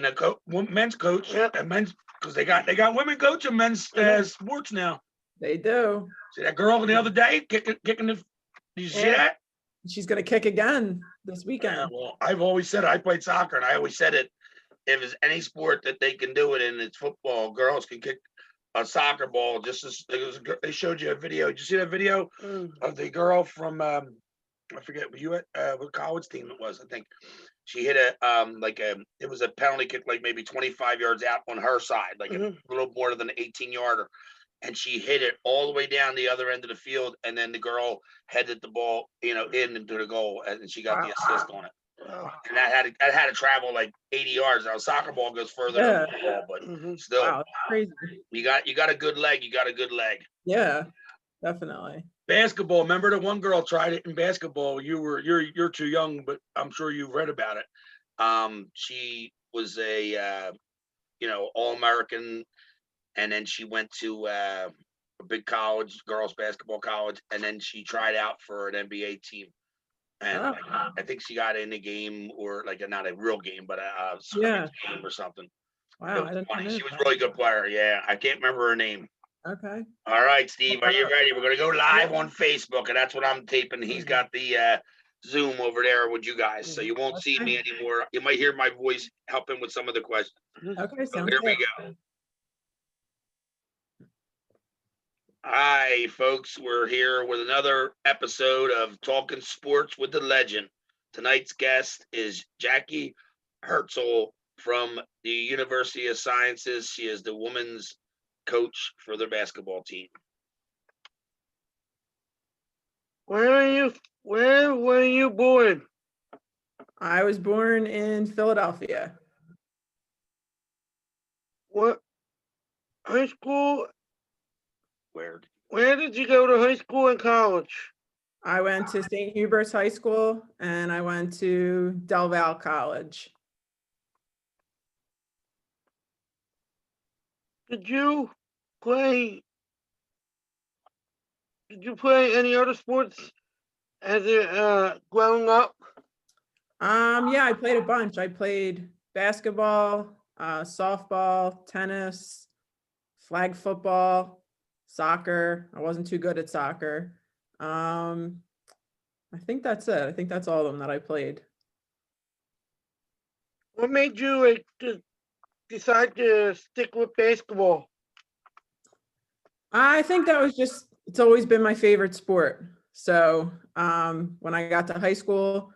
been a men's coach and men's because they got women coaching men's sports now. They do. See that girl the other day kicking the. Did you see that? She's going to kick again this weekend. Well, I've always said I played soccer, and I always said it. If it's any sport that they can do it in, it's football. Girls can kick a soccer ball just as they showed you a video. Did you see that video of the girl from I forget what college team it was? I think she hit it was a penalty kick, like maybe 25 yards out on her side, like a little more than an 18-yarder. And she hit it all the way down the other end of the field, and then the girl headed the ball, in into the goal, and she got the assist on it. And that had to travel like 80 yards. Now, soccer ball goes further than football, but still, wow, crazy. You got a good leg. You got a good leg. Yeah, definitely. Basketball. Remember the one girl tried it in basketball. You're too young, but I'm sure you've read about it. She was a All-American. And then she went to a big college, girls basketball college, and then she tried out for an NBA team. And I think she got in a game, or not a real game, but a scrimmage game or something. Wow, it was funny. She was a really good player. Yeah, I can't remember her name. Okay. All right, Steve, are you ready? We're gonna go live on Facebook, and that's what I'm taping. He's got the Zoom over there with you guys, so you won't see me anymore. You might hear my voice helping with some of the questions. Okay, so here we go. Hi, folks. We're here with another episode of Talking Sports with the Legend. Tonight's guest is Jackie Hartzell from the University of Sciences. She is the women's coach for their basketball team. Where were you born? I was born in Philadelphia. What high school? Where did you go to high school and college? I went to St. Hubert's High School, and I went to Del Valle College. Did you play any other sports as growing up? Yeah, I played a bunch. I played basketball, softball, tennis, flag football, soccer. I wasn't too good at soccer. I think that's it. I think that's all of them that I played. What made you decide to stick with basketball? I think that was it's always been my favorite sport. So when I got to high school,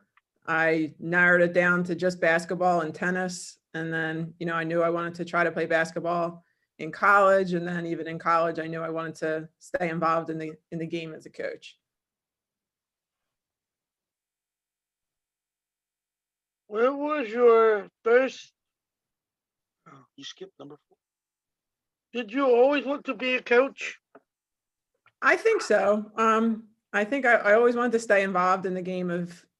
I narrowed it down to just basketball and tennis. And then, I knew I wanted to try to play basketball in college, and then even in college, I knew I wanted to stay involved in the game as a coach. Where was your first? You skipped number 4. Did you always want to be a coach? I think so. I think I always wanted to stay involved in the game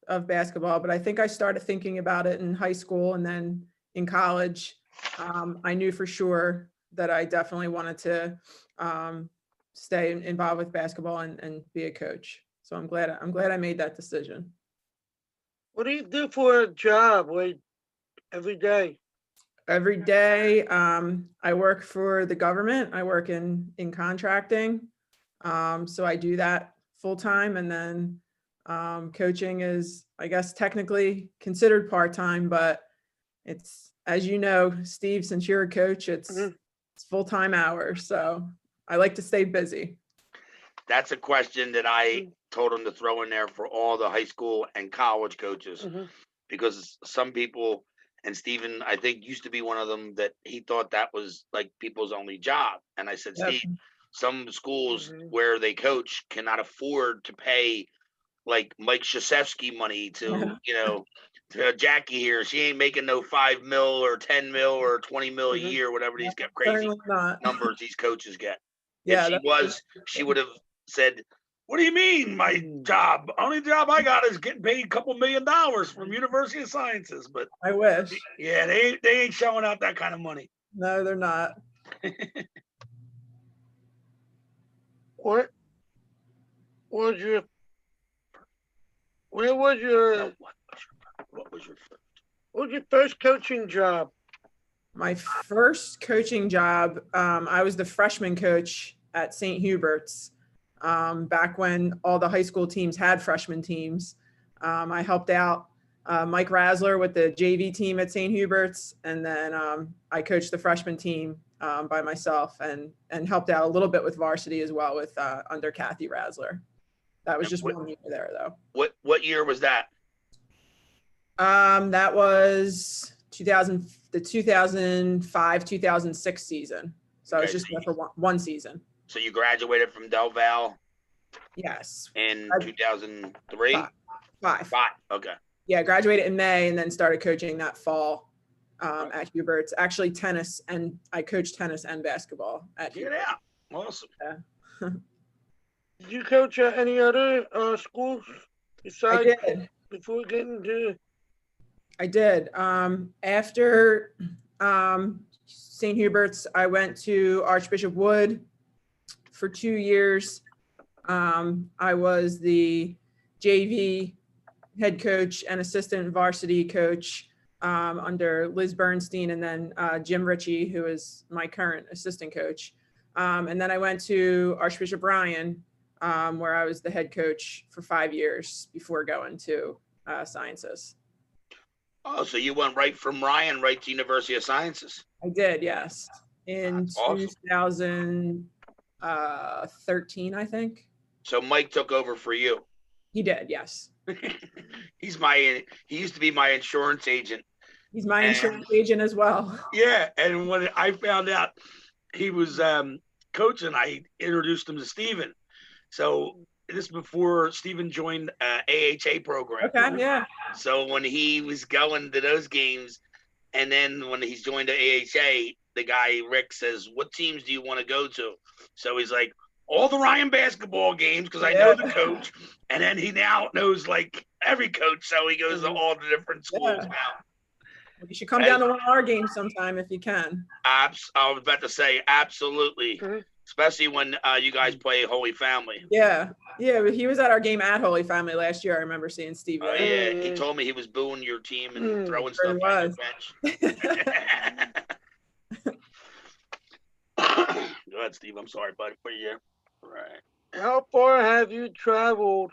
of basketball, but I think I started thinking about it in high school, and then in college, I knew for sure that I definitely wanted to stay involved with basketball and be a coach. So I'm glad I made that decision. What do you do for a job, like every day? Every day, I work for the government. I work in contracting. So I do that full time, and then coaching is, I guess, technically considered part-time, but it's, as you know, Steve, since you're a coach, it's full-time hours. So I like to stay busy. That's a question that I told him to throw in there for all the high school and college coaches, because some people, and Steven, I think, used to be one of them, that he thought that was like people's only job. And I said, Steve, some schools where they coach cannot afford to pay like Mike Krzyzewski money to, to Jackie here. She ain't making no 5 mil or 10 mil or 20 mil a year, whatever these get crazy numbers these coaches get. Yeah, if she was, she would have said, what do you mean my job? Only job I got is getting paid a couple $1 million from University of Sciences. But I wish. Yeah, they ain't showing out that kind of money. No, they're not. What was your first coaching job? My first coaching job, I was the freshman coach at St. Hubert's, back when all the high school teams had freshman teams. I helped out Mike Rasler with the JV team at St. Hubert's, and then I coached the freshman team by myself, and helped out a little bit with varsity as well with under Kathy Rasler. That was just 1 year there, though. What year was that? That was the 2005-2006 season. So I was Okay, just so there for one season. So you graduated from Del Val Yes. in 2003? Five. Okay. Yeah, I graduated in May and then started coaching that fall at Hubert's. Actually, tennis, and I coached tennis and basketball at Get Hubert's. out. Awesome. Yeah. Did you coach at any other schools I besides did. before getting to? I did. After St. Hubert's, I went to Archbishop Wood for 2 years. I was the JV head coach and assistant varsity coach under Liz Bernstein, and then Jim Ritchie, who is my current assistant coach. And then I went to Archbishop Ryan, where I was the head coach for 5 years before going to Sciences. Oh, so you went right from Ryan right to University of Sciences. I did, yes. In That's awesome. 2013, I think. So Mike took over for you. He did, yes. He used to be my insurance agent. He's my insurance agent as well. Yeah, and when I found out he was coaching, I introduced him to Steven. So this is before Steven joined AHA program. Okay, yeah. So when he was going to those games, and then when he's joined the AHA, the guy Rick says, "What teams do you want to go to?" So he's like, "All the Ryan basketball games," because I know the coach, and then he now knows like every coach, so he goes to all the different schools now. You should come down to one of our games sometime if you can. I was about to say absolutely, especially when you guys play Holy Family. Yeah, but he was at our game at Holy Family last year. I remember seeing Steve. Oh yeah, he told me he was booing your team and throwing stuff on your bench. Go ahead, Steve. I'm sorry, buddy, for you. Right. How far have you traveled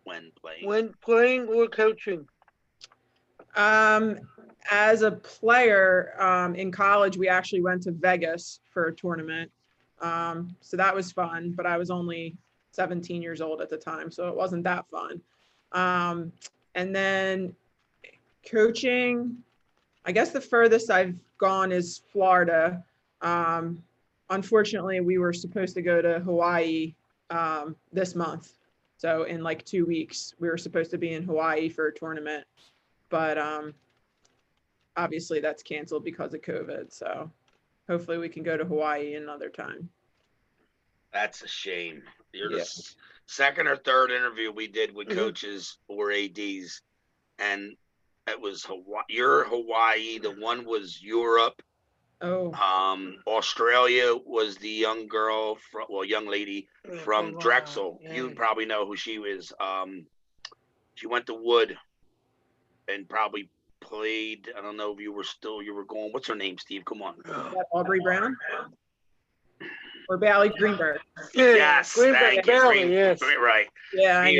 When playing? when playing or coaching? As a player in college, we actually went to Vegas for a tournament. So that was fun, but I was only 17 years old at the time, so it wasn't that fun. And then coaching, I guess the furthest I've gone is Florida. Unfortunately, we were supposed to go to Hawaii this month. So in like 2 weeks, we were supposed to be in Hawaii for a tournament, but obviously that's canceled because of COVID. So hopefully we can go to Hawaii another time. That's a shame. You're the second or third interview we did with coaches or ADs, and it was Hawaii. You're Hawaii. The one was Europe. Oh. Australia was the young girl young lady from Drexel. Yeah. You probably know who she is. She went to Wood and probably played. I don't know if you were going. What's her name, Steve? Come on. Is that Aubrey Brown? Or Bally Greenberg? Yeah, Yes, Greenberg, Valley, yes. Right. Yeah, She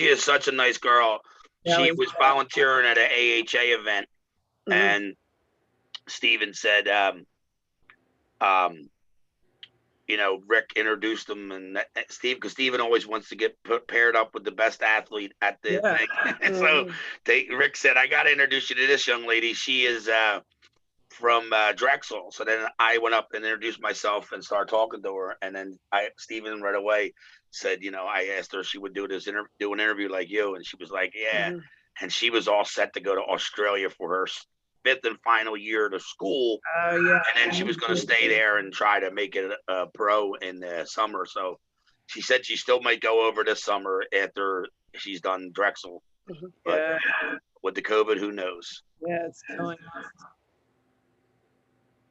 is such a nice girl. She was volunteering at an AHA event, and Steven said, Rick introduced him, and because Steven always wants to get paired up with the best athlete at the thing. And so Rick said, "I got to introduce you to this young lady. She is from Drexel." So then I went up and introduced myself and started talking to her. And then Steven right away said, I asked her if she would do an interview like you. And she was like, yeah. And she was all set to go to Australia for her 5th and final year to school. And then she was going to stay there and try to make it a pro in the summer. So she said she still might go over this summer after she's done Drexel. But with the COVID, who knows? Yeah, it's killing us.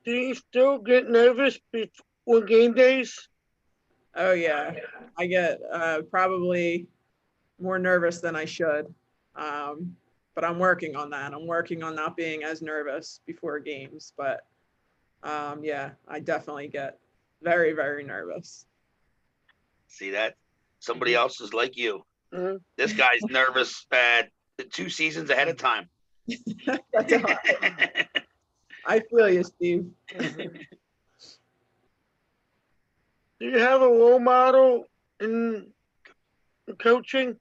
Do you still get nervous before game days? Oh yeah, I get probably more nervous than I should. but I'm working on that. I'm working on not being as nervous before games, but yeah, I definitely get very, very nervous. See that? Somebody else is like you. Mhm. This guy's nervous 2 seasons ahead of time. That's hard. I feel you, Steve. Do you have a role model in coaching?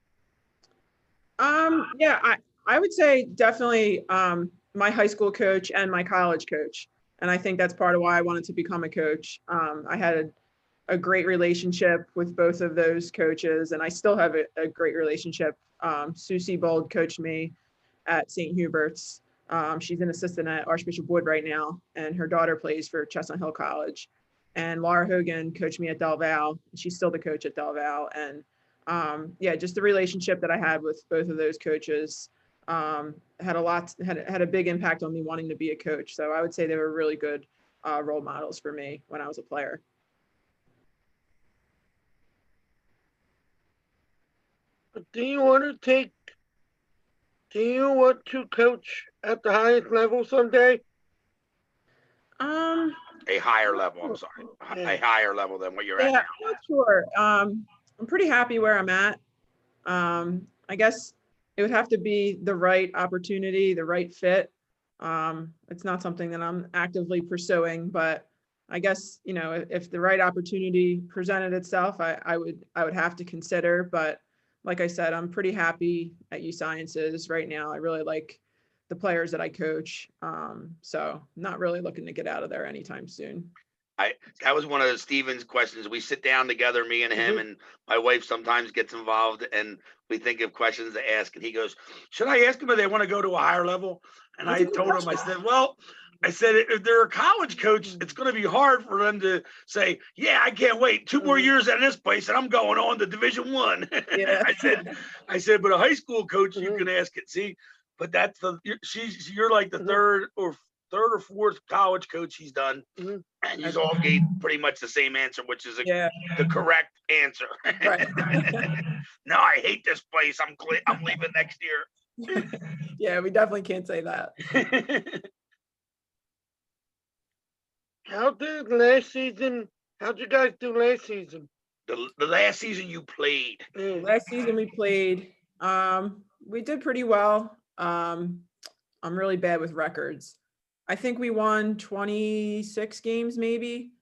Yeah, I would say definitely my high school coach and my college coach. And I think that's part of why I wanted to become a coach. I had a great relationship with both of those coaches, and I still have a great relationship. Susie Bold coached me at St. Hubert's. She's an assistant at Archbishop Wood right now, and her daughter plays for Chestnut Hill College. And Laura Hogan coached me at Del Val. She's still the coach at Del Val. And yeah, just the relationship that I had with both of those coaches had a big impact on me wanting to be a coach. So I would say they were really good role models for me when I was a player. Do you want to coach at the highest level someday? A higher level, I'm sorry. A higher level than what you're at Yeah, now. I'm not sure. I'm pretty happy where I'm at. I guess it would have to be the right opportunity, the right fit. It's not something that I'm actively pursuing, but I guess, you know, if the right opportunity presented itself, I would have to consider. But like I said, I'm pretty happy at U Sciences right now. I really like the players that I coach. So not really looking to get out of there anytime soon. That was one of Steven's questions. We sit down together, me and him, and my wife sometimes gets involved, and we think of questions to ask. And he goes, "Should I ask them if they want to go to a higher level?" And I told him, I said, "Well, I said if they're a college coach, it's going to be hard for them to say, yeah, I can't wait 2 more years at this place, and I'm going on to Division I." Yeah. I said, but a high school coach, you can ask it. See, but that's you're like the third or fourth college coach he's done. And you all gave pretty much the same answer, which is the correct answer. Right. No, I hate this place. I'm leaving next year. Yeah, we definitely can't say that. How'd you guys do last season? The last season you played. Last season we played, we did pretty well. I'm really bad with records. I think we won 26 games, maybe.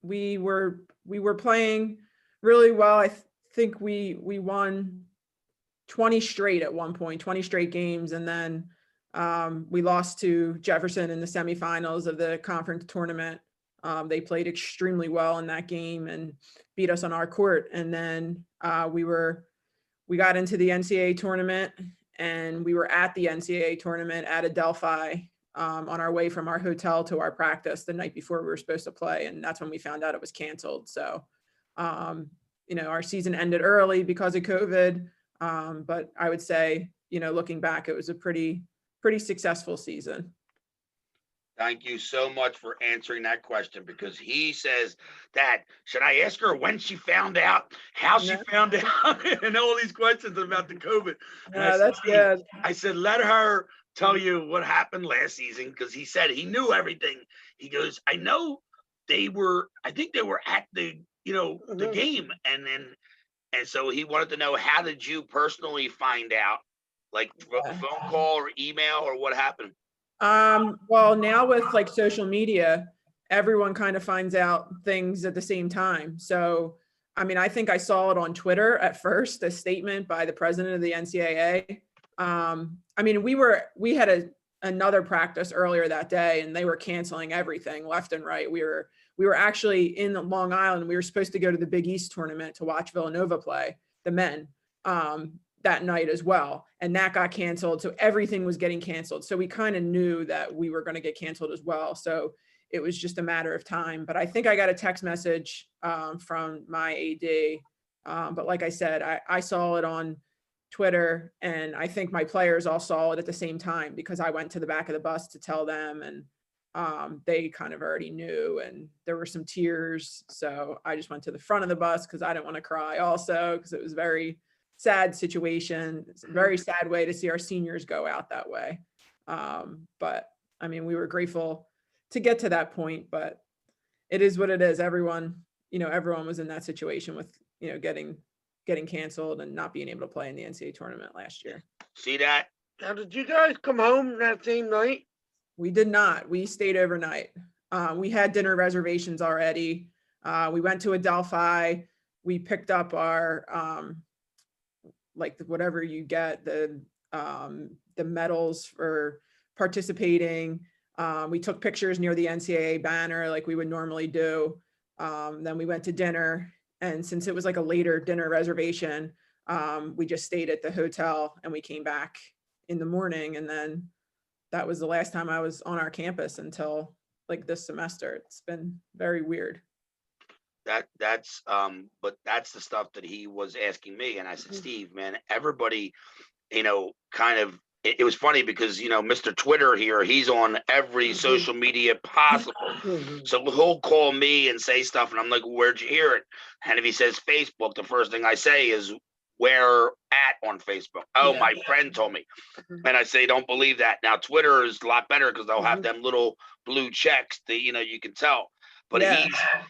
We were playing really well. I think we won 20 straight at one point, 20 straight games, and then we lost to Jefferson in the semifinals of the conference tournament. They played extremely well in that game and beat us on our court. And then we got into the NCAA tournament, and we were at the NCAA tournament at Adelphi on our way from our hotel to our practice the night before we were supposed to play. And that's when we found out it was canceled. So, you know, our season ended early because of COVID. But I would say, you know, looking back, it was a pretty successful season. Thank you so much for answering that question, because he says, Dad, should I ask her when she found out, how she found out, and all these questions about the COVID? I said, let her tell you what happened last season, because he said he knew everything. He goes, I know I think they were at the game, and so he wanted to know, how did you personally find out, like phone call or email, or what happened? Well, now with like social media, everyone kind of finds out things at the same time. So, I mean, I think I saw it on Twitter at first, a statement by the president of the NCAA. I mean, we had another practice earlier that day, and they were canceling everything left and right. We were actually in Long Island. We were supposed to go to the Big East tournament to watch Villanova play, the men. That night as well, and that got canceled. So everything was getting canceled. So we kind of knew that we were going to get canceled as well. So it was just a matter of time. But I think I got a text message from my AD. But like I said, I saw it on Twitter, and I think my players all saw it at the same time, because I went to the back of the bus to tell them, and they kind of already knew, and there were some tears. So I just went to the front of the bus because I didn't want to cry also, because it was very sad situation. It's a very sad way to see our seniors go out that way. But I mean, we were grateful to get to that point, but it is what it is. Everyone was in that situation with, getting canceled and not being able to play in the NCAA tournament last year. See that? Now, did you guys come home that same night? We did not. We stayed overnight. We had dinner reservations already. We went to Adelphi. We picked up our, whatever you get, the medals for participating. We took pictures near the NCAA banner like we would normally do. Then we went to dinner. And since it was like a later dinner reservation, we just stayed at the hotel and we came back in the morning. And then that was the last time I was on our campus until like this semester. It's been very weird. That's but that's the stuff that he was asking me. And I said, Steve, man, everybody, kind of, it was funny because, Mr. Twitter here, he's on every social media possible. So he'll call me and say stuff. And I'm like, where'd you hear it? And if he says Facebook, the first thing I say is, where at on Facebook? Oh, Yeah. my friend told me. And I say, don't believe that. Now, Twitter is a lot better because they'll have them little blue checks that, you can tell. But Yeah.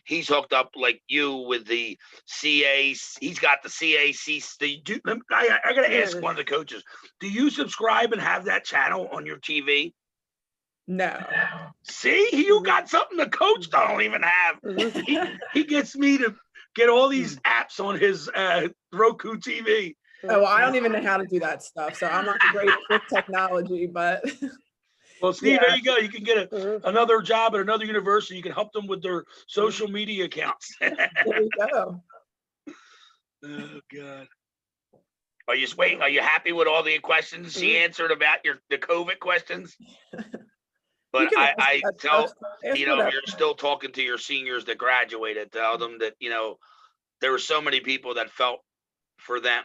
he's hooked up like you with the CA. He's got the CAC. I got to ask one of the coaches, do you subscribe and have that channel on your TV? No. See, you got something the coach don't even have. He gets me to get all these apps on his Roku TV. Oh, I don't even know how to do that stuff. So I'm not great with technology, but Well, Steve, Yeah. there you go. You can get another job at another university. You can help them with their social media accounts. there we go. Oh, God. Are you waiting? Are you happy with all the questions she answered about the COVID questions? But You can I ask tell, whatever. you're still talking to your seniors that graduated. Tell them that, there were so many people that felt for them.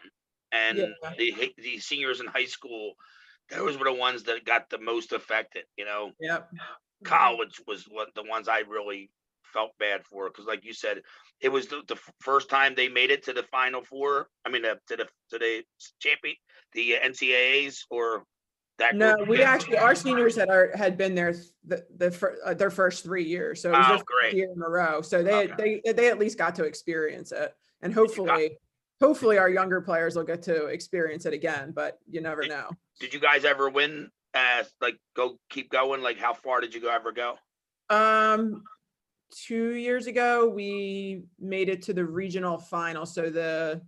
And Yeah. the seniors in high school, those were the ones that got the most affected, Yep. College was the ones I really felt bad for. Cause like you said, it was the first time they made it to the Final Four. I mean, to the champion, the NCAAs or that No, group. we actually, our seniors had been there their first 3 years. So it was their first Great. year in a row. So Okay. they at least got to experience it. And hopefully our younger players will get to experience it again, but you never know. Did you guys ever win? Keep going? Like, how far did you ever go? 2 years ago, we made it to the regional final. So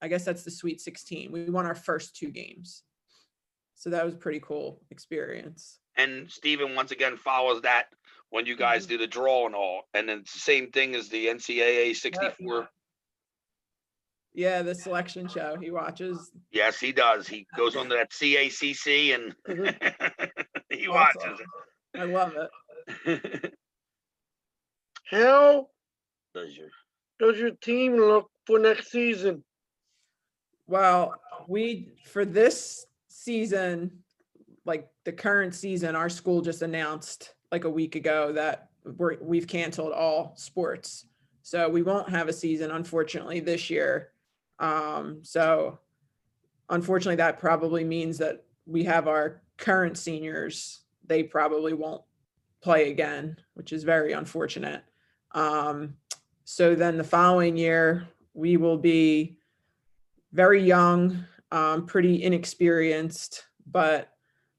I guess that's the Sweet 16. We won our first 2 games. So that was a pretty cool experience. And Steven, once again, follows that when you guys do the draw and all. And then it's the same thing as the NCAA 64. Yeah, the selection show he watches. Yes, he does. He goes on to that CACC and he Awesome. watches I love it. it. How does your team look for next season? Well, for this season, like the current season, our school just announced like a week ago that we've canceled all sports. So we won't have a season, unfortunately, this year. So unfortunately, that probably means that we have our current seniors, they probably won't play again, which is very unfortunate. So then the following year, we will be very young, pretty inexperienced, but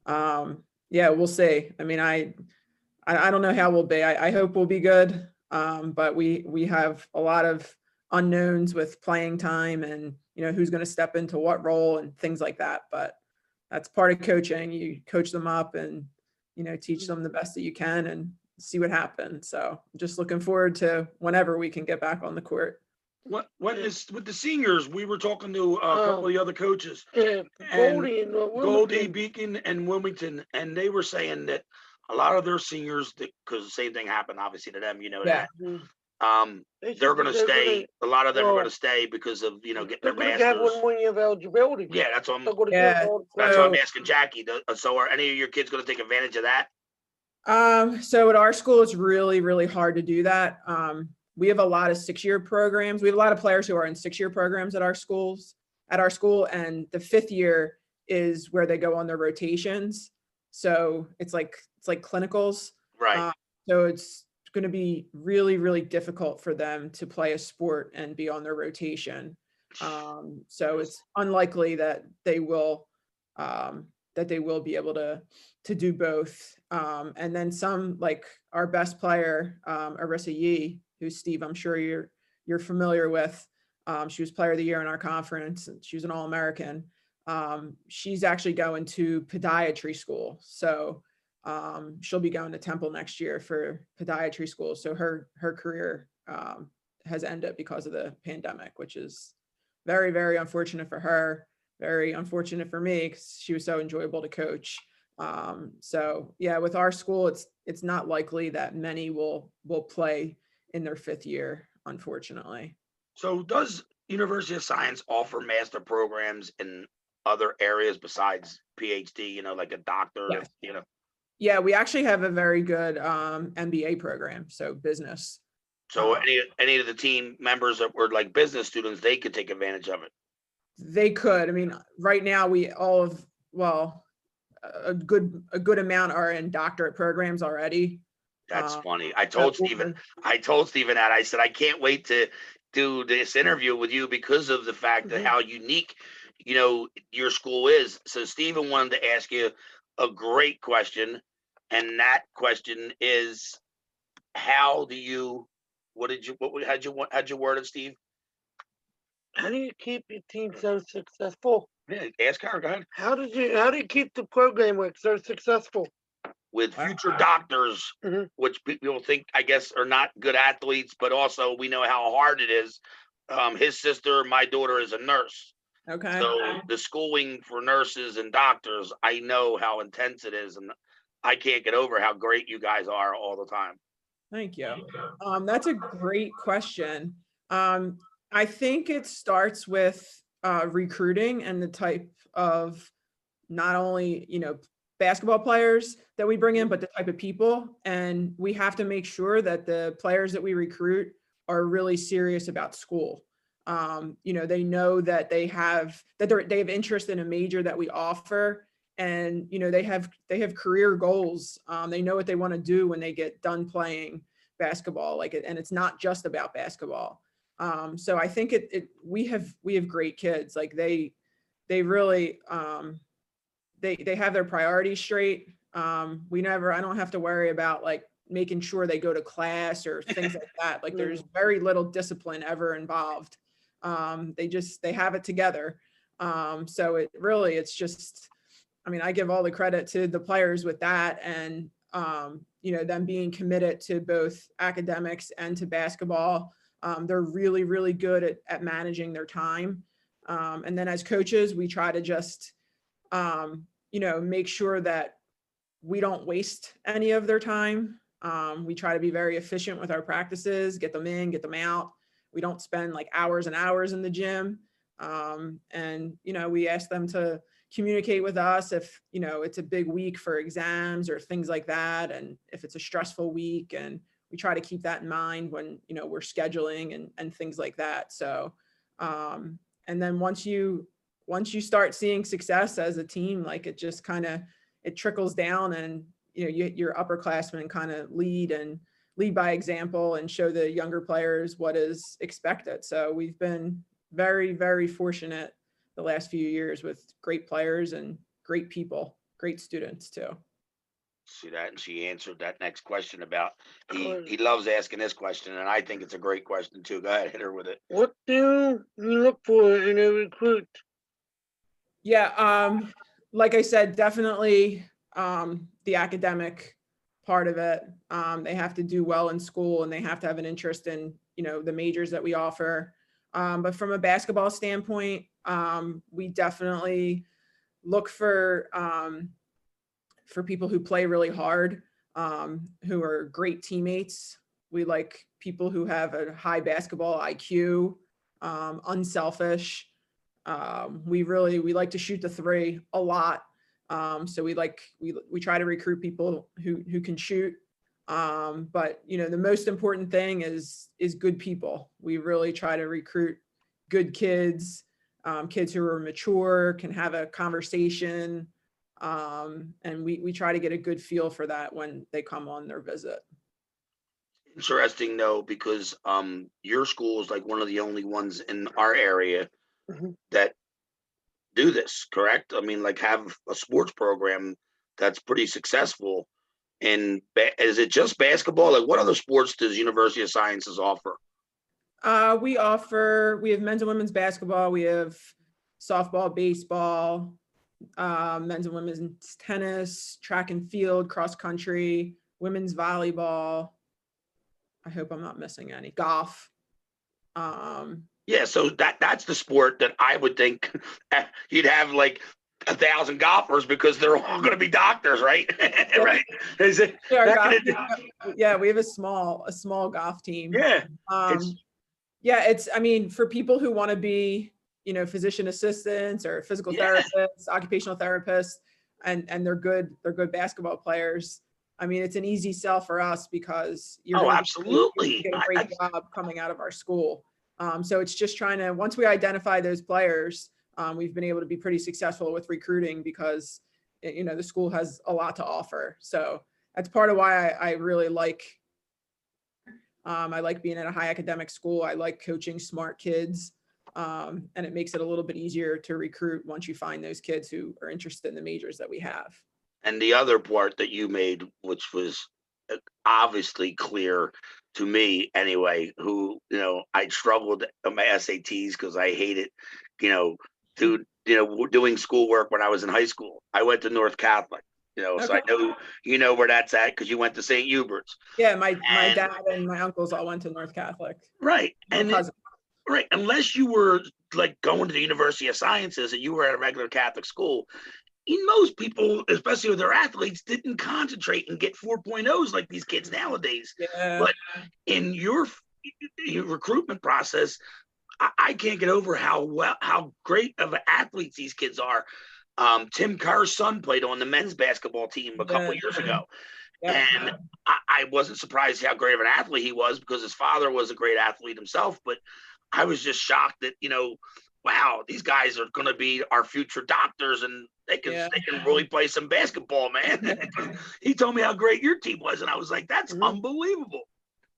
yeah, we'll see. I mean, I don't know how we'll be. I hope we'll be good, but we have a lot of unknowns with playing time and who's going to step into what role and things like that. But that's part of coaching. You coach them up and teach them the best that you can and see what happens. So just looking forward to whenever we can get back on the court. What is with the seniors? We were talking to a couple of the other coaches, Goldie and Beacon and Wilmington, and they were saying that a lot of their seniors, because the same thing happened obviously to them, Yeah. that. They're going to stay. A lot of them are going to stay because of getting their they're going to have masters. 1 more year of eligibility. Yeah, that's what I'm. Yeah. That's what I'm asking Jackie. So are any of your kids going to take advantage of that? So at our school, it's really, really hard to do that. We have a lot of 6-year programs. We have a lot of players who are in 6-year programs at our schools. at our school, and the 5th year is where they go on their rotations. So it's like clinicals. Right. So it's going to be really, really difficult for them to play a sport and be on their rotation. So it's unlikely that they will be able to do both. And then some, like our best player, Arissa Yee, who, Steve, I'm sure you're familiar with. She was Player of the Year in our conference. She was an All-American. She's actually going to podiatry school. So she'll be going to Temple next year for podiatry school. So her career has ended because of the pandemic, which is very, very unfortunate for her. Very unfortunate for me because she was so enjoyable to coach. So yeah, with our school, it's not likely that many will play in their 5th year, unfortunately. So does University of Science offer master programs in other areas besides PhD, like a doctor, Yes. you know? Yeah, we actually have a very good MBA program, so business. So any of the team members that were like business students, they could take advantage of it. They could. I mean, right now a good amount are in doctorate programs already. That's funny. I told Stephen that. I said, I can't wait to do this interview with you because of the fact that how unique, your school is. So Stephen wanted to ask you a great question. And that question is, how'd you word it, Steve? How do you keep your team so successful? Yeah, ask her, go ahead. How do you keep the program work so successful? With future doctors, Mhm. which people think, I guess, are not good athletes, but also we know how hard it is. His sister, my daughter, is a nurse. Okay. So the schooling for nurses and doctors, I know how intense it is, and I can't get over how great you guys are all the time. Thank you. That's a great question. I think it starts with recruiting and the type of not only, basketball players that we bring in, but the type of people. And we have to make sure that the players that we recruit are really serious about school. They know that they have interest in a major that we offer, and they have career goals. They know what they want to do when they get done playing basketball, and it's not just about basketball. So I think we have great kids. Like they really they have their priorities straight. I don't have to worry about like making sure they go to class or things like that. Like there's very little discipline ever involved. They have it together. So it's just, I give all the credit to the players with that, and them being committed to both academics and to basketball. They're really, really good at managing their time. And then as coaches, we try to just, make sure that we don't waste any of their time. We try to be very efficient with our practices, get them in, get them out. We don't spend like hours and hours in the gym. And we ask them to communicate with us if, it's a big week for exams or things like that. And if it's a stressful week, and we try to keep that in mind when, we're scheduling and things like that. So, and then once you start seeing success as a team, like it just it trickles down, and, your upperclassmen kind of lead by example and show the younger players what is expected. So we've been very, very fortunate the last few years with great players and great people, great students too. See that, and she answered that next question about he loves asking this question, and I think it's a great question too. Go ahead, hit her with it. What do you look for in a recruit? Yeah, like I said, definitely the academic part of it. They have to do well in school, and they have to have an interest in, the majors that we offer. But from a basketball standpoint, we definitely look for people who play really hard, who are great teammates. We like people who have a high basketball IQ, unselfish. We like to shoot the three a lot. So we try to recruit people who can shoot. But the most important thing is good people. We really try to recruit good kids, kids who are mature, can have a conversation. And we try to get a good feel for that when they come on their visit. Interesting though, because your school is like one of the only ones in our area Mhm. that do this, correct? I mean, like have a sports program that's pretty successful. And is it just basketball? Like, what other sports does University of Sciences offer? We have men's and women's basketball. We have softball, baseball, men's and women's tennis, track and field, cross country, women's volleyball. I hope I'm not missing any. Golf. Yeah, so that's the sport that I would think you'd have like 1,000 golfers because they're all going to be doctors, right? Right? Is it Yeah, that golf, gonna- yeah, we have a small golf team. yeah, it's Yeah, I mean, for people who want to be, physician assistants or physical Yeah. therapists, occupational therapists, and they're good basketball players. I mean, it's an easy sell for us because you're oh, gonna absolutely. get a great job coming out of our school. So it's just once we identify those players, we've been able to be pretty successful with recruiting because, the school has a lot to offer. So that's part of why I really like, I like being at a high academic school. I like coaching smart kids. And it makes it a little bit easier to recruit once you find those kids who are interested in the majors that we have. And the other part that you made, which was obviously clear to me anyway, who, I struggled on my SATs because I hated, doing schoolwork when I was in high school. I went to North Catholic, so I know, where that's at because you went to St. Hubert's. Yeah, my dad and my uncles all went to North Catholic. Right. My cousin. Right. Unless you were like going to the University of Sciences and you were at a regular Catholic school, most people, especially with their athletes, didn't concentrate and get 4.0s like these kids nowadays. Yeah. But in your recruitment process, I can't get over how great of athletes these kids are. Tim Carr's son played on the men's basketball team a couple years ago. Yeah. And I wasn't surprised how great of an athlete he was because his father was a great athlete himself. But I was just shocked that, wow, these guys are going to be our future doctors and they can really play some basketball, man. He told me how great your team was. And I was like, that's unbelievable.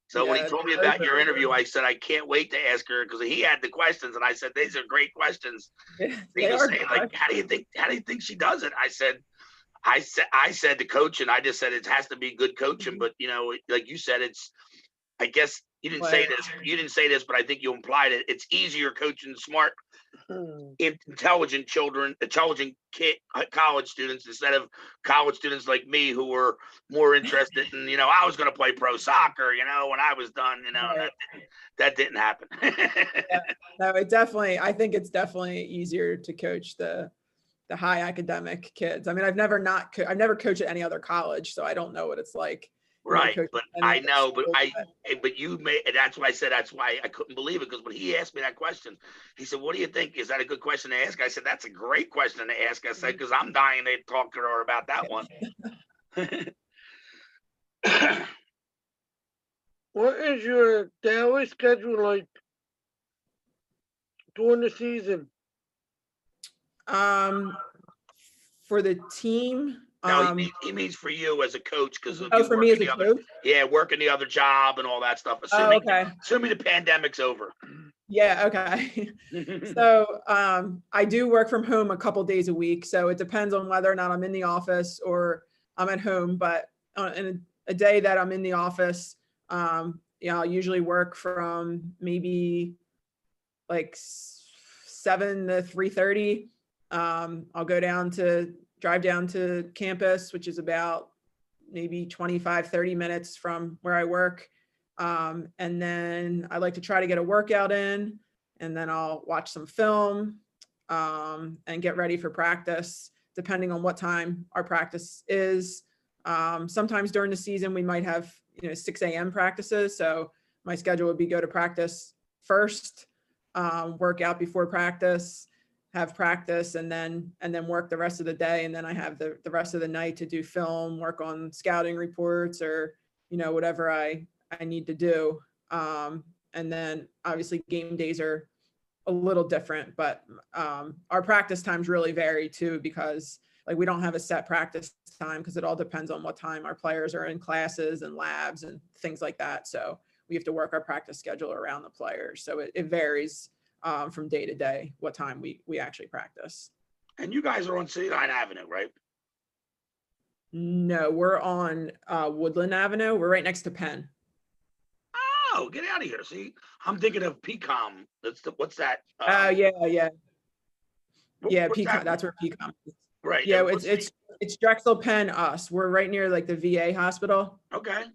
So when he told me about your interview, I said, I can't wait to ask her because he had the questions. And I said, these are great questions. He was saying, like, how do you think she does it? I said to coach, and I just said it has to be good coaching. But, like you said, I guess you didn't say this, but I think you implied it. It's easier coaching smart, intelligent children, college students instead of college students like me who were more interested in, I was going to play pro soccer, when I was done, that didn't happen. No, I think it's definitely easier to coach the high academic kids. I mean, I've never coached at any other college, so I don't know what it's like. Right, but I know, but you made, that's why I said, that's why I couldn't believe it, because when he asked me that question, he said, what do you think? Is that a good question to ask? I said, that's a great question to ask. I said, because I'm dying to talk to her about that one. What is your daily schedule like during the season? For the team. No, he means for you as a coach, because for me as a coach. Working the other job and all that stuff. Assuming the pandemic's over. Yeah. Okay. So I do work from home a couple days a week, so it depends on whether or not I'm in the office or I'm at home. But in a day that I'm in the office, I'll usually work from maybe like 7 to 3:30. I'll drive down to campus, which is about maybe 25-30 minutes from where I work. And then I like to try to get a workout in, and then I'll watch some film and get ready for practice, depending on what time our practice is. Sometimes during the season, we might have 6 a.m. practices. So my schedule would be go to practice first, work out before practice, have practice, and then work the rest of the day. And then I have the rest of the night to do film, work on scouting reports, or, whatever I need to do. And then obviously game days are a little different, but our practice times really vary too, because like we don't have a set practice time because it all depends on what time our players are in classes and labs and things like that. So we have to work our practice schedule around the players. So it varies from day to day what time we actually practice. And you guys are on City Line Avenue, right? No, we're on Woodland Avenue. We're right next to Penn. Oh, get out of here. See, I'm thinking of PCOM. What's that? Oh, yeah. Yeah, What's PCOM, that? that's where PCOM is. Right. Yeah, what's it's Drexel, Penn, us. We're right near like the VA hospital. okay.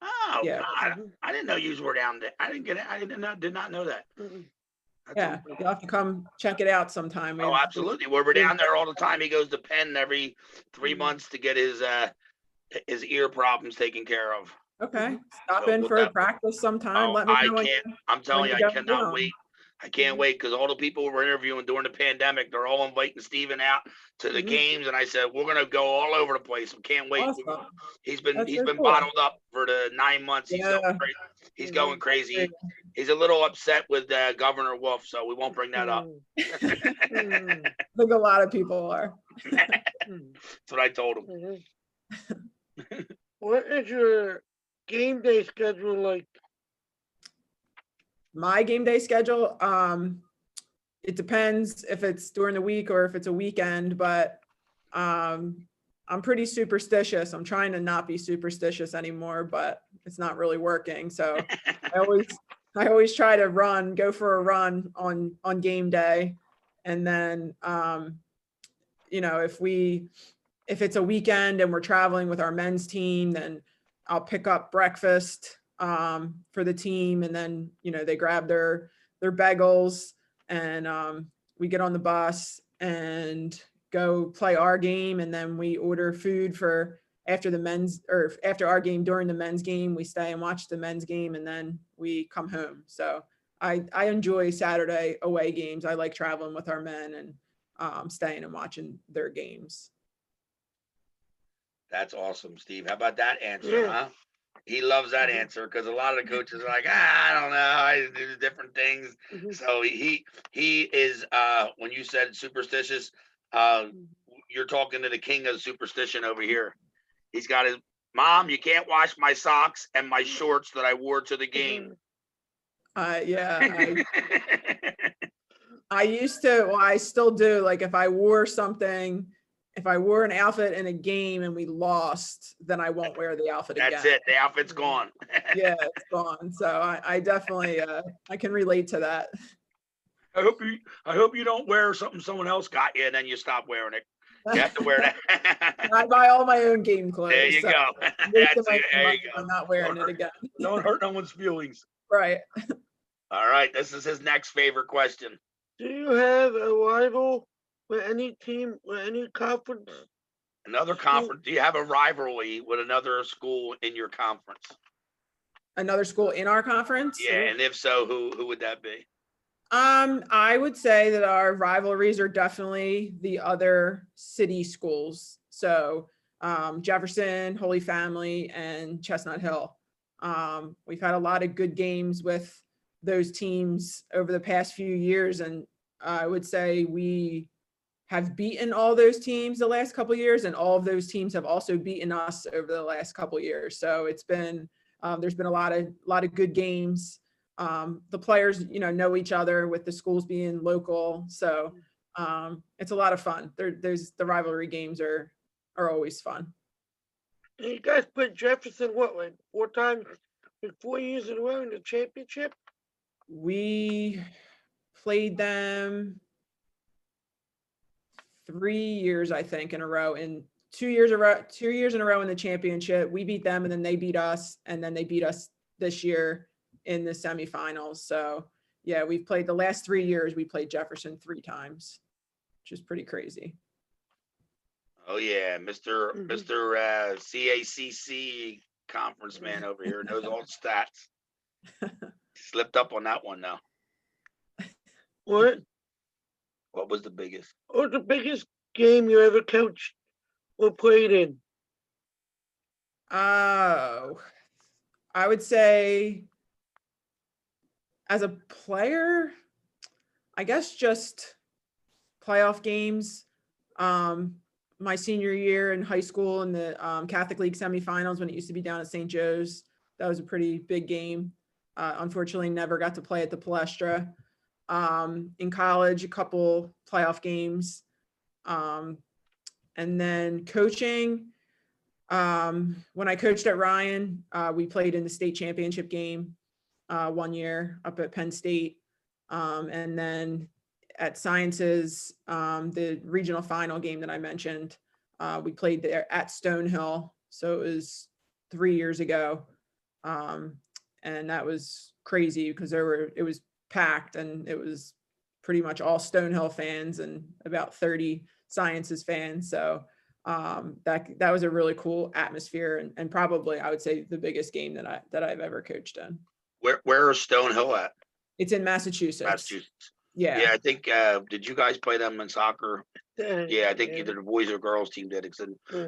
Oh, Yeah. God. I didn't know you were down there. I did not know that. That's Yeah, you'll have to come check it out sometime. Oh, absolutely. We're down there all the time. He goes to Penn every 3 months to get his ear problems taken care of. Okay, stop So in we'll for a def- practice sometime. Oh, Let me I know when can't. I'm telling you, you I guys cannot down. wait. I can't wait because all the people we're interviewing during the pandemic, they're all inviting Steven out to the games, and I said we're gonna go all over the place. We can't wait. Awesome. He's been That's so cool. bottled up for the 9 months. He's Yeah. going crazy. He's going crazy. He's a little upset with Governor Wolf, so we won't bring that up. I think a lot of people are. That's what I told him. What is your game day schedule like? My game day schedule, it depends if it's during the week or if it's a weekend, but I'm pretty superstitious. I'm trying to not be superstitious anymore, but it's not really working. So I always try to go for a run on game day. And then, if it's a weekend and we're traveling with our men's team, then I'll pick up breakfast for the team, and then they grab their bagels, and we get on the bus and go play our game, and then we order food for after our game. During the men's game, we stay and watch the men's game, and then we come home. So I enjoy Saturday away games. I like traveling with our men and staying and watching their games. That's awesome, Steve. How about that answer, Yeah. huh? He loves that answer because a lot of the coaches are like, I don't know, I do different things. So he is when you said superstitious, you're talking to the king of superstition over here. He's got his mom, you can't wash my socks and my shorts that I wore to the game. Yeah, I used to, well, I still do. Like if I wore an outfit in a game and we lost, then I won't wear the outfit again. That's it. The outfit's gone. Yeah, it's gone. So I definitely, I can relate to that. I hope you don't wear something someone else got you and then you stop wearing it. You have to wear that. I buy all my own game clothes. There you so go. there you go. I'm not wearing Don't it again. Don't hurt no one's feelings. Right. All right. This is his next favorite question. Do you have a rival with any team, with any conference? Another conference. Do you have a rivalry with another school in your conference? Another school in our conference? Yeah, and if so, who would that be? I would say that our rivalries are definitely the other city schools. So Jefferson, Holy Family, and Chestnut Hill. We've had a lot of good games with those teams over the past few years, and I would say we have beaten all those teams the last couple of years, and all of those teams have also beaten us over the last couple of years. So it's been there's been a lot of good games. The players, know each other with the schools being local, so it's a lot of fun. The rivalry games are always fun. You guys put Jefferson like 4 times, like 4 years in a row in the championship? We played them 3 years, I think, in a row, and 2 years in a row in the championship. We beat them, and then they beat us, and then they beat us this year in the semifinals. So yeah, we've played the last 3 years. We played Jefferson 3 times, which is pretty crazy. Oh yeah, Mr. CACC conference man over here knows all the stats. Slipped up on that one though. What? What was the biggest? What was the biggest game you ever coached or played in? Oh, I would say as a player, I guess just playoff games. My senior year in high school in the Catholic League semifinals when it used to be down at St. Joe's. That was a pretty big game. Unfortunately, never got to play at the Palestra. In college, a couple playoff games. And then coaching, when I coached at Ryan, we played in the state championship game 1 year up at Penn State. And then at Sciences, the regional final game that I mentioned, we played there at Stonehill. So it was 3 years ago. And that was crazy because it was packed and it was pretty much all Stonehill fans and about 30 Sciences fans. So that was a really cool atmosphere and probably I would say the biggest game that I've ever coached in. Where is Stonehill at? It's in Massachusetts. Massachusetts. Yeah. Yeah, I think. Did you guys play them in soccer? Yeah, I think either the boys or girls team did.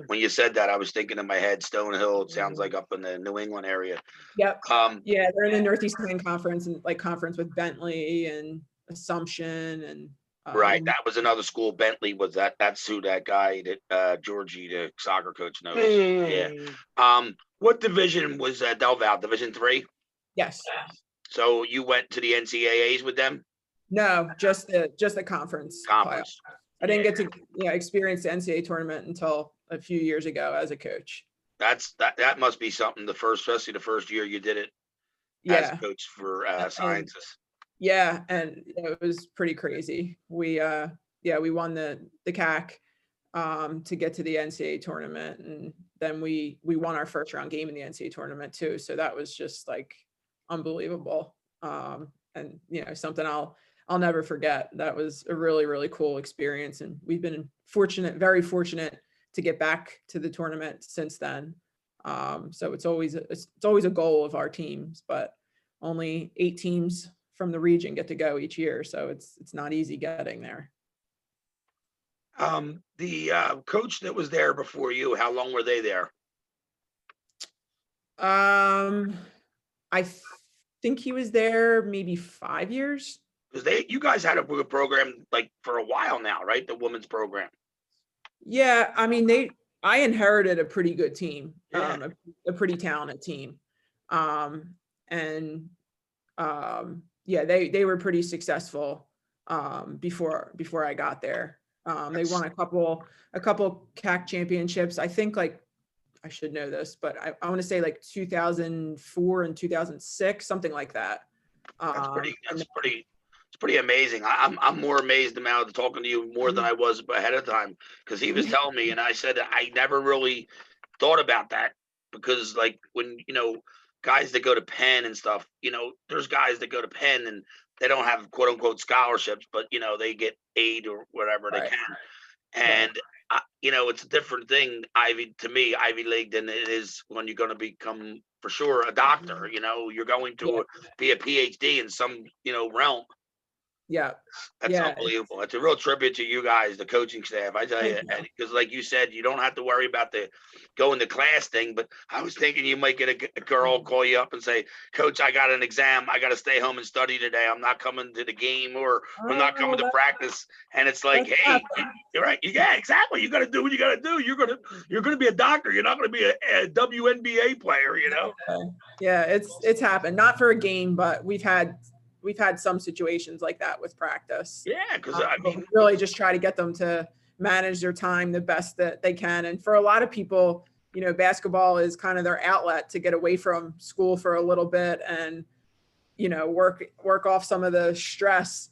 When you said that, I was thinking in my head, Stonehill. It sounds like up in the New England area. Yep. Yeah, they're in the Northeast Conference and like conference with Bentley and Assumption and. Right, that was another school. Bentley was that. That's who that guy that Georgie, the soccer coach, knows. Yeah. What division was Del Val? Division 3. Yes. So you went to the NCAAs with them? No, just the conference. Conference. I didn't get to experience the NCAA tournament until a few years ago as a coach. That must be something. Especially the first year you did it as a coach for Sciences. Yeah, and it was pretty crazy. We won the CAC to get to the NCAA tournament, and then we won our first round game in the NCAA tournament too. So that was just like unbelievable, and something I'll never forget. That was a really, really cool experience, and we've been very fortunate to get back to the tournament since then. So it's always a goal of our teams, but only 8 teams from the region get to go each year, so it's not easy getting there. The coach that was there before you, how long were they there? I think he was there maybe 5 years. Because you guys had a good program like for a while now, right? The women's program. Yeah, I mean I inherited a pretty good team, Yeah. a pretty talented team, yeah, they were pretty successful before I got there. They won a couple CAC championships. I think like I should know this, but I want to say like 2004 and 2006, something like that. It's pretty amazing. I'm more amazed now talking to you more than I was ahead of time because he was telling me, and I said I never really thought about that because like when guys that go to Penn and stuff, there's guys that go to Penn and they don't have quote unquote scholarships, but they get aid or whatever they can. And it's a different thing, Ivy League than it is when you're going to become for sure a doctor. You're going to be a PhD in some realm. Yeah, that's unbelievable. It's a real tribute to you guys, the coaching staff. I tell you, because like you said, you don't have to worry about the going to class thing. But I was thinking you might get a girl call you up and say, "Coach, I got an exam. I got to stay home and study today. I'm not coming to the game, or I'm not coming to practice." And it's like, hey, you're right. Yeah, exactly. You got to do what you got to do. You're gonna be a doctor. You're not gonna be a WNBA player. Yeah, it's happened. Not for a game, but we've had some situations like that with practice. Yeah, because I mean, really just try to get them to manage their time the best that they can. And for a lot of people, basketball is kind of their outlet to get away from school for a little bit and, work off some of the stress.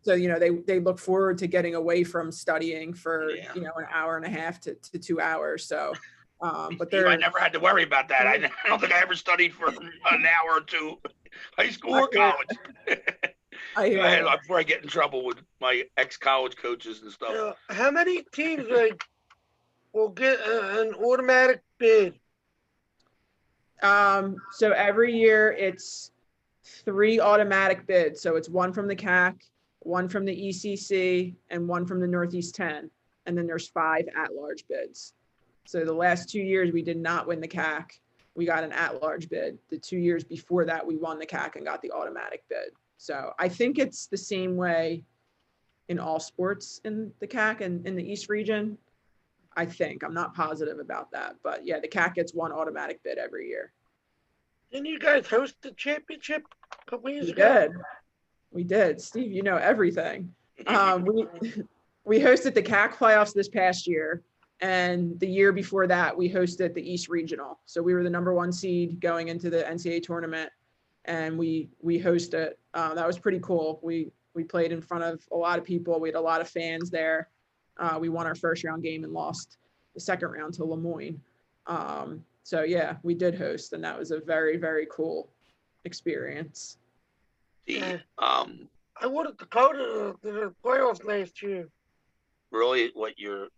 So, they look forward to getting away from studying for, an hour and a half to 2 hours. So, but I never had to worry about that. I don't think I ever studied for an hour or two, high school or college. Before I get in trouble with my ex-college coaches and stuff. How many teams will get an automatic bid? So every year it's 3 automatic bids. So it's 1 from the CAC, 1 from the ECC, and 1 from the Northeast 10. And then there's 5 at-large bids. So the last 2 years, we did not win the CAC. We got an at-large bid. The 2 years before that, we won the CAC and got the automatic bid. So I think it's the same way in all sports in the CAC and in the East region. I think, I'm not positive about that, but yeah, the CAC gets one automatic bid every year. Didn't you guys host the championship a couple years We ago? did. We did. Steve, you know everything. We hosted the CAC playoffs this past year, and the year before that, we hosted the East Regional. So we were the #1 seed going into the NCAA tournament, and we hosted. That was pretty cool. We played in front of a lot of people. We had a lot of fans there. We won our first round game and lost the second round to Lemoyne. So yeah, we did host, and that was a very, very cool experience. I wanted to go to the playoffs last year. Really? What, your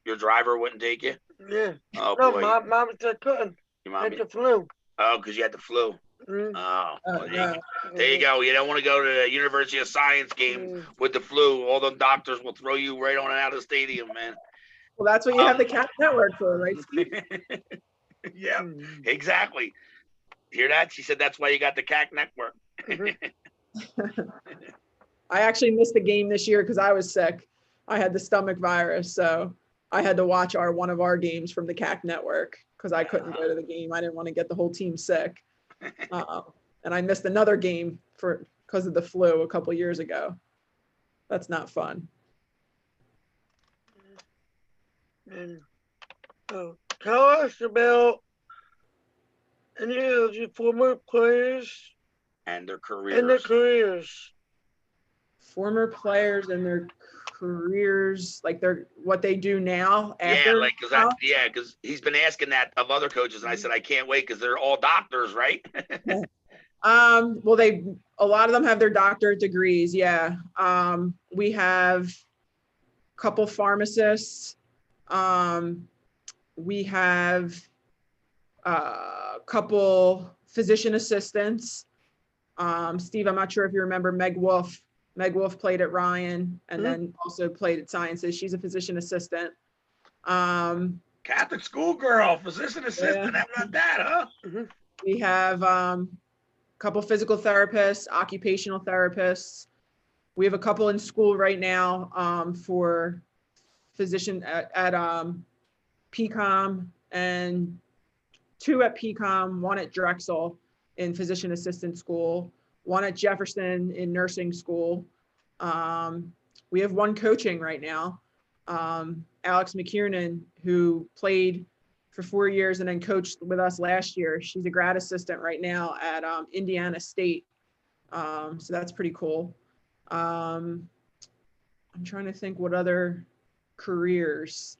driver wouldn't take you? Yeah. Oh No, boy. mom said couldn't. Your mom. Had the flu. Oh, because you had the flu. Mm. Oh, well, No. there you go. You don't want to go to the University of Science game with the flu. All the doctors will throw you right on out of the stadium, man. Well, that's what you have the CAC network for, right, Steve? Yeah, exactly. Hear that? She said that's why you got the CAC network. I actually missed the game this year because I was sick. I had the stomach virus, so I had to watch one of our games from the CAC network because I couldn't go to the game. I didn't want to get the whole team sick. And I missed another game because of the flu a couple years ago. That's not fun. And tell us about any of your former players and their careers. Former players and their careers, like what they do now after. Yeah, because he's been asking that of other coaches, and I said I can't wait because they're all doctors, right? Well, a lot of them have their doctorate degrees. Yeah. We have a couple pharmacists. We have a couple physician assistants. Steve, I'm not sure if you remember Meg Wolf. Meg Wolf played at Ryan and then also played at Sciences. She's a physician assistant. Catholic schoolgirl, physician assistant. How about that, huh? We have a couple physical therapists, occupational therapists. We have a couple in school right now for physician at PCOM, and 2 at PCOM, 1 at Drexel in physician assistant school, 1 at Jefferson in nursing school. We have 1 coaching right now, Alex McKiernan, who played for 4 years and then coached with us last year. She's a grad assistant right now at Indiana State. So that's pretty cool. I'm trying to think what other careers.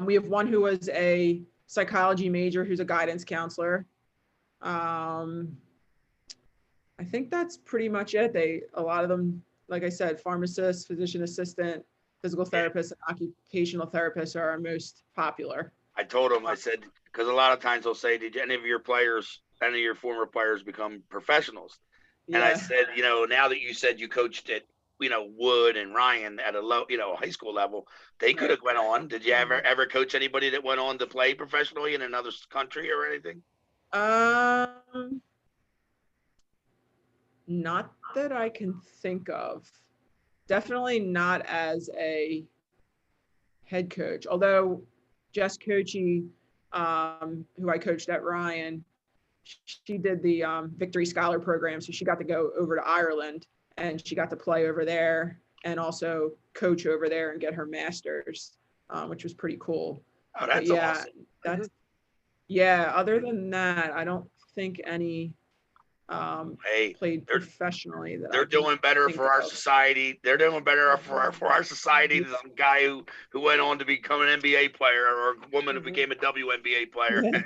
We have 1 who was a psychology major who's a guidance counselor. I think that's pretty much it. A lot of them, like I said, pharmacists, physician assistant, physical therapists, and occupational therapists are our most popular. I told him, I said, because a lot of times they'll say, did any of your former players become professionals? Yeah. And I said, now that you said you coached at, Wood and Ryan at a low, high school level, they could have went on. Did you ever coach anybody that went on to play professionally in another country or anything? Not that I can think of. Definitely not as a head coach, although Jess Coachy, who I coached at Ryan, she did the Victory Scholar program. So she got to go over to Ireland and she got to play over there and also coach over there and get her master's, which was pretty cool. Oh, that's awesome. Other than that, I don't think any played professionally. They're doing better for our society. They're doing better for our society than some guy who went on to become an NBA player or a woman who became a WNBA player. Yeah.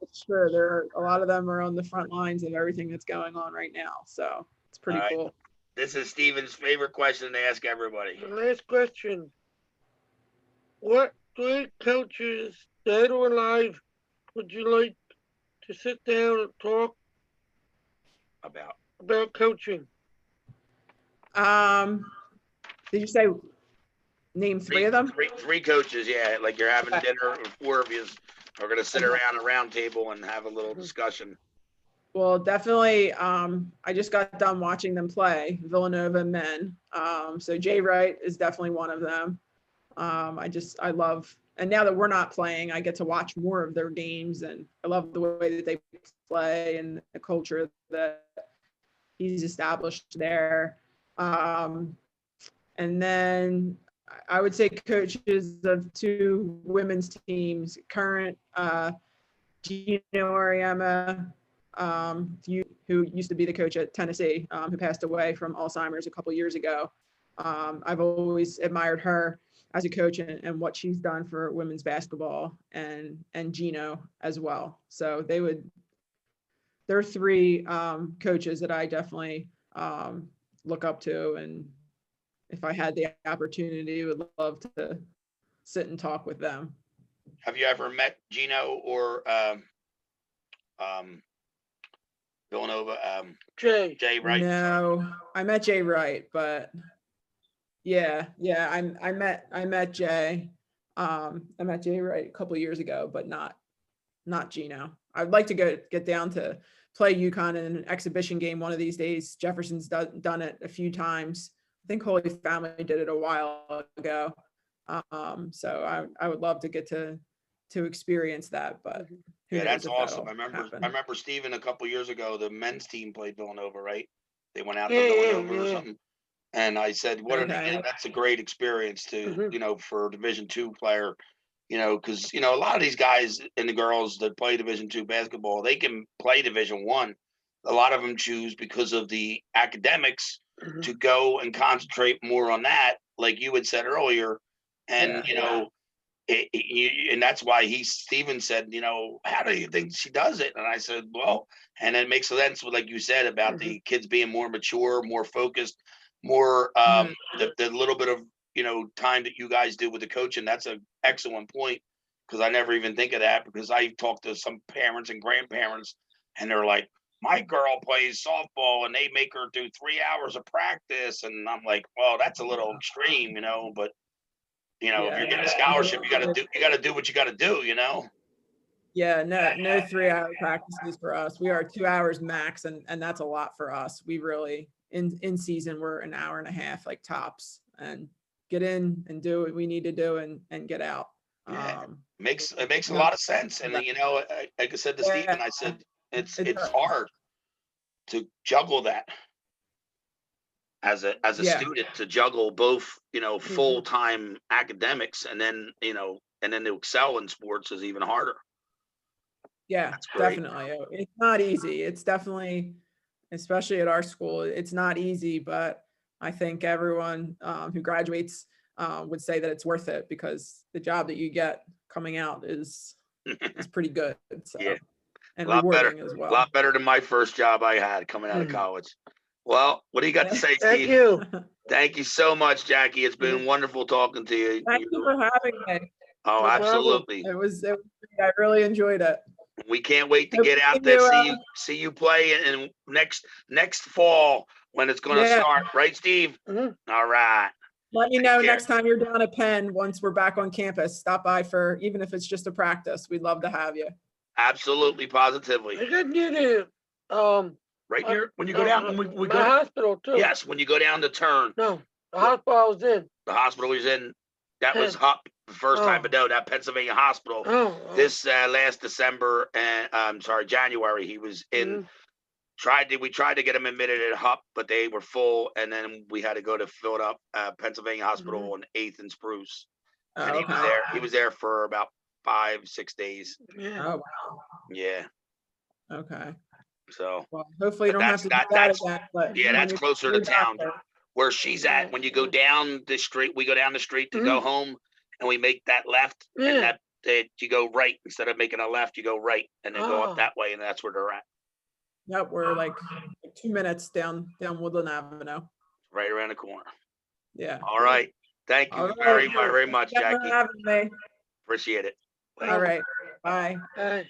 It's true. A lot of them are on the front lines of everything that's going on right now. So it's pretty cool. This is Steven's favorite question to ask everybody. The last question. What great coaches, dead or alive, would you like to sit down and talk about coaching? Did you say name 3 of them? Three coaches, yeah. Like you're having dinner, 4 of you are going to sit around a round table and have a little discussion. Well, definitely. I just got done watching them play Villanova men. So Jay Wright is definitely one of them. I love, and now that we're not playing, I get to watch more of their games, and I love the way that they play and the culture that he's established there. And then I would say coaches of two women's teams, current Gino Ariema, who used to be the coach at Tennessee, who passed away from Alzheimer's a couple years ago. I've always admired her as a coach and what she's done for women's basketball, and Gino as well. So they're three coaches that I definitely look up to, and if I had the opportunity, would love to sit and talk with them. Have you ever met Gino or Villanova? Jay. Jay Wright. No, I met Jay Wright, but yeah, I met Jay. I met Jay Wright a couple years ago, but not Gino. I'd like to get down to play UConn in an exhibition game one of these days. Jefferson's done it a few times. I think Holy Family did it a while ago. So I would love to get to experience that, but who Yeah, knows that's if awesome. that'll I happen. remember Steven a couple years ago, the men's team played Villanova, right? They went out to Yeah, Villanova or yeah. something. And I said, Okay. that's a great experience to, Mhm. for a Division II player, because, a lot of these guys and the girls that play Division II basketball, they can play Division I. A lot of them choose because of the academics Mhm. to go and concentrate more on that, like you had said earlier. And, Yeah. and that's why Steven said, how do you think she does it? And I said, well, and it makes sense with, like you said, about Mhm. the kids being more mature, more focused, more Mhm. the little bit of time that you guys do with the coaching. That's an excellent point, because I never even think of that, because I talk to some parents and grandparents and they're like, my girl plays softball and they make her do 3 hours of practice, and I'm like, well, that's a little extreme, but if you're getting a scholarship, you got to do what you got to do. Yeah, no 3-hour practices for us. We are 2 hours max, and that's a lot for us. We really in season we're an hour and a half, like tops, and get in and do what we need to do and get out. Yeah, it makes a No, lot of sense. And like I said to Steven, yeah, I said it it's does. hard to juggle that as a Yeah, student, to juggle both, Mhm. full-time academics, and then to excel in sports is even harder. yeah, That's great. definitely. It's not easy. It's definitely, especially at our school, it's not easy, but I think everyone who graduates would say that it's worth it, because the job that you get coming out is pretty good. So, Yeah, and a lot better, rewarding as a well. lot better than my first job I had coming out of Mhm. college. Well, what do you got to Yeah. say, Thank Steve? you. Thank you so much, Jackie. It's been Mhm. wonderful talking to you. Thank you for having me. Oh, No problem. absolutely. It was great. I really enjoyed it. We can't wait to Hope get to out see there, you. see you play in next fall when it's going to Yeah, start, right, Steve? Mhm. All right. let me Take know care. next time you're down at Penn. Once we're back on campus, stop by for, even if it's just a practice. We'd love to have you. Absolutely, positively. I got near the Right near when you go down. When we my go. hospital too. Yes, when you go down the turn, No, the hospital I was in. the hospital was in. That was Penn. Hupp. The first time I Oh. know that Pennsylvania hospital. Oh. This last December, and January, he was in. Mhm. We tried to get him admitted at Hupp, but they were full, and then we had to go to Philadelphia, Pennsylvania Hospital on 8th and Spruce, and Oh, okay. He was there for about 5-6 days. Yeah. Oh, wow. Yeah. Okay. So, Well, hopefully you but don't have to do that again, but yeah, when that's you're closer to your town doctor. where she's at. When you go down the street, we go down the street to go Mhm. home, and we make that left, and Yeah. that you go right instead of making a left. You go right, and then go up Oh. that way, and that's where they're at, Yep, we're like 2 minutes down Woodland Avenue. right around the corner. Yeah. All right. Thank All you right. very much, Thanks for Jackie. having me. Appreciate it. All right. Bye. Hey.